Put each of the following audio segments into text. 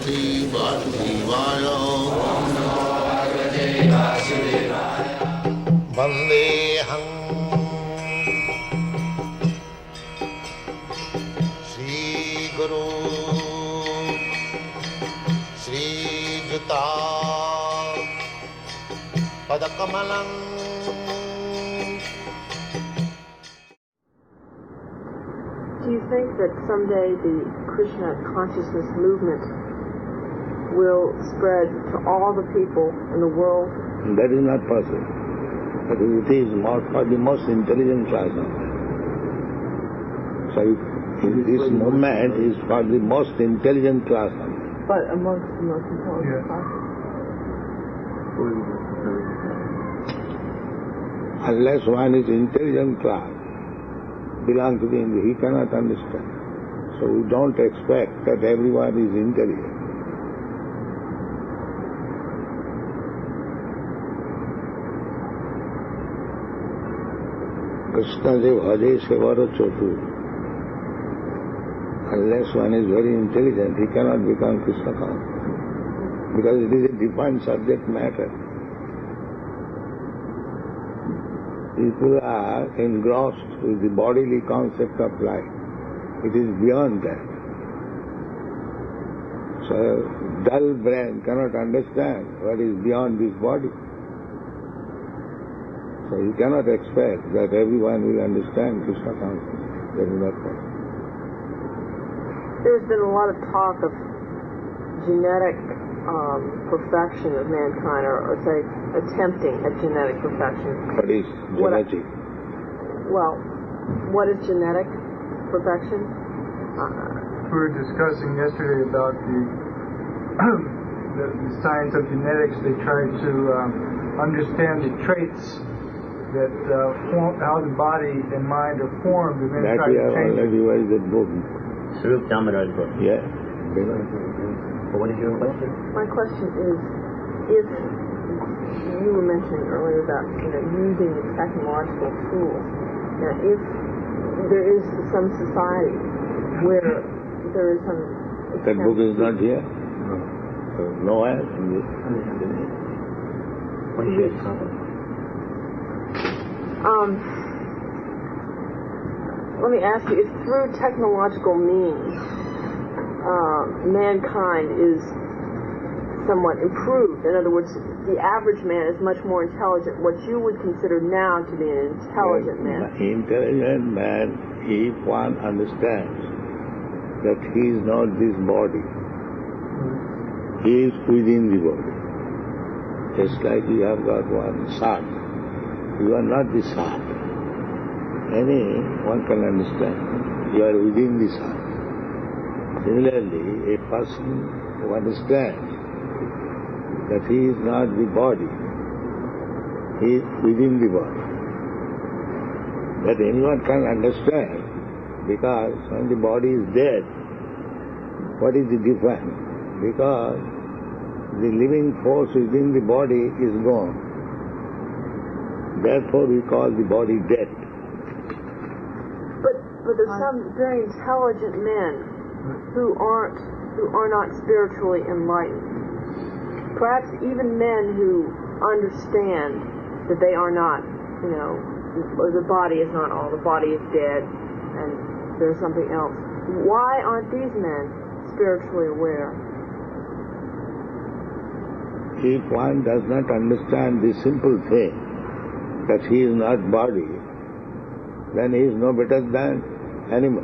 Bhagavate Vasudevaya. Om Namo Bhagavate Vasudevaya. Vandeham Shri Guru Shri Juta Padakamalam. Do you think that someday the Krishna consciousness movement will spread to all the people in the world? That is not possible. But it is more for the most intelligent class of men. So this movement is for the most intelligent class of men. But amongst the most intelligent classes? Unless one is intelligent class, belong to the India, he cannot understand. So we don't expect that everyone is intelligent. Krishna says, Bhaje Sevara Chotu. Unless one is very intelligent, he cannot become Krishna conscious. Because it is a defined subject matter. People are engrossed with the bodily concept of life. It is beyond that. So a dull brain cannot understand what is beyond this body. So you cannot expect that everyone will understand Krishna consciousness. That is not possible. There's been a lot of talk of genetic perfection of mankind, or say, attempting at genetic perfection. What is genetic? What is genetic perfection? We were discussing yesterday about the science of genetics. They tried to understand the traits that how the body and mind are formed, and then That try we to have change already it. read that book. Swarup Damodar's book. Yeah. What is your question? My question is, if you were mentioning earlier about using technological tools, now if there is some society where there is some That book is not here? No. Nowhere? What is your problem? Let me ask you, if through technological means mankind is somewhat improved, in other words, the average man is much more intelligent, what you would consider now to be an intelligent man. Intelligent man, if one understands that he is not this body, he is within the body. Just like you have got one sun, you are not the sun. Anyone can understand. You are within the sun. Similarly, a person who understands that he is not the body, he is within the body. That anyone can understand, because when the body is dead, what is the difference? Because the living force within the body is gone. Therefore we call the body dead. But there's some very intelligent men who are not spiritually enlightened. Perhaps even men who understand that they are not, or the body is not all, the body is dead, and there's something else. Why aren't these men spiritually aware? If one does not understand this simple thing, that he is not body, then he is no better than animal.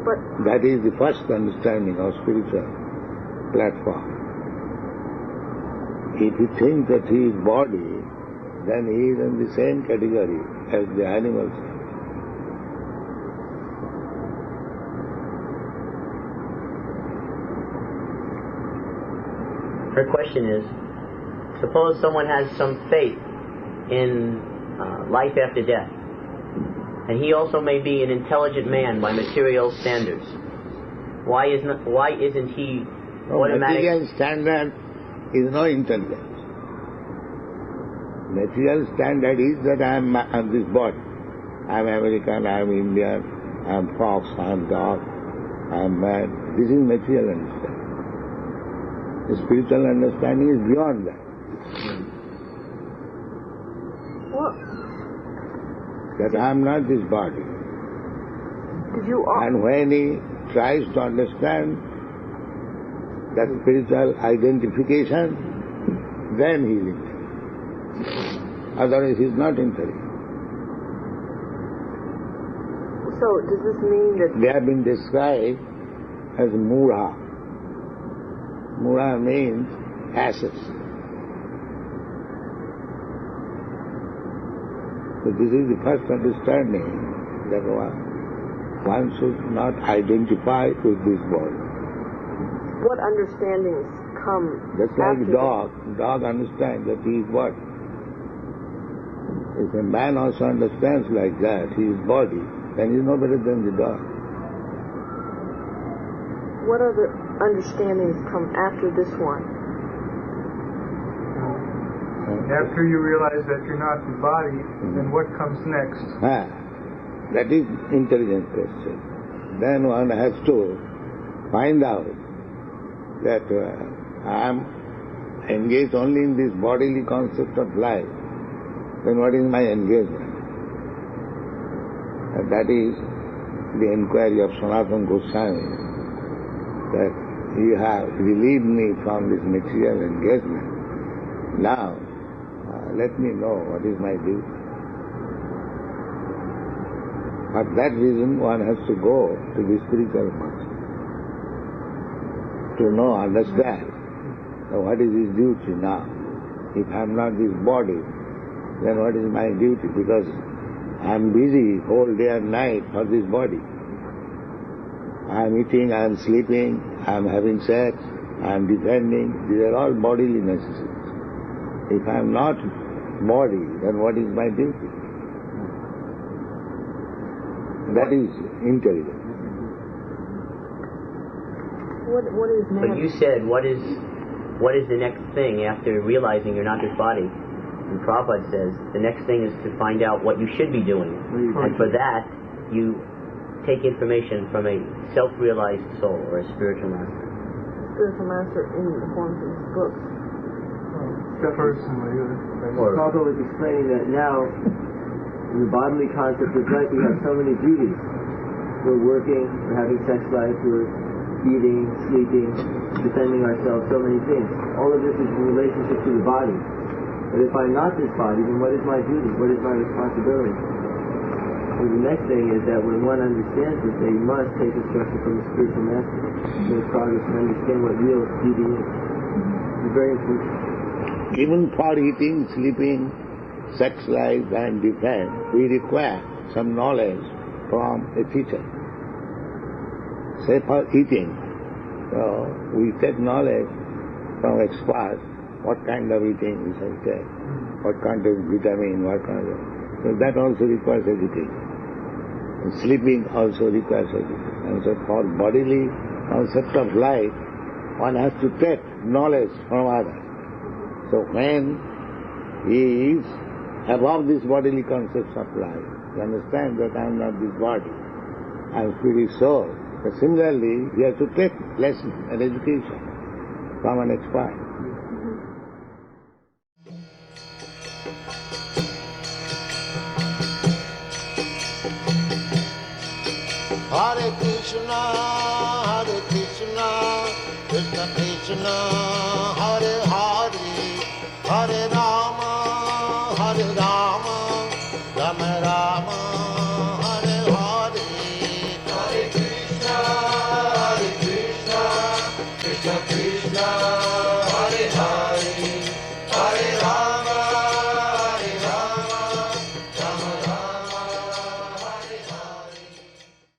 But that is the first understanding of spiritual platform. If you think that he is body, then he is in the same category as the animals. Her question is, suppose someone has some faith in life after death, and he also may be an intelligent man by material standards. Why isn't he automatic? Material standard is no intelligence. Material standard is that I am this body. I am American, I am Indian, I am fox, I am dog. I am mad. This is material understanding. The spiritual understanding is beyond that. Well, That I am not this body. did you And when he tries to understand that spiritual identification, then he is intelligent. Otherwise he is not intelligent. So does this mean that They have been described as mura. Mura means asses. So this is the first understanding that one should not identify with this body. what understandings come Just like after dog understands that he is what? If a man also understands like that, he is body, then he is no better than the dog. What other understandings come after this one? After you realize that you're not the body, then what comes next? That is intelligent question. Then one has to find out that I am engaged only in this bodily concept of life. Then what is my engagement? And that is the inquiry of Sanatana Goswami, that you have relieved me from this material engagement. Now, let me know what is my duty. For that reason, one has to go to the spiritual master to know, understand what is his duty now. If I am not this body, then what is my duty? Because I am busy whole day and night for this body. I am eating, I am sleeping, I am having sex, I am defending. These are all bodily necessities. If I am not body, then what is my duty? That is intelligence. What is man? But you said, what is the next thing after realizing you're not this body? And Prabhupada says, the next thing is to find out what you should be doing. And for that, you take information from a self-realized soul or a spiritual master. Spiritual master in the form of his books. Personally, Prabhupada was explaining that now, in the bodily concept of life, we have so many duties. We're working, we're having sex life, we're eating, sleeping, defending ourselves, so many things. All of this is in relationship to the body. But if I'm not this body, then what is my duty? What is my responsibility? So the next thing is that when one understands this, they must take instruction from the spiritual master to make progress and understand what real duty is. It's very important. Even for eating, sleeping, sex life and defense, we require some knowledge from a teacher. Say for eating, we take knowledge from experts, what kind of eating we shall take, what kind of vitamin, what kind of... So that also requires education. And sleeping also requires education. And so for bodily concept of life, one has to take knowledge from others. So when he is above this bodily concepts of life, he understands that I am not this body, I am spirit soul. But similarly, he has to take lessons and education from an expert. Hare Krishna, Krishna Krishna, Hare Hare.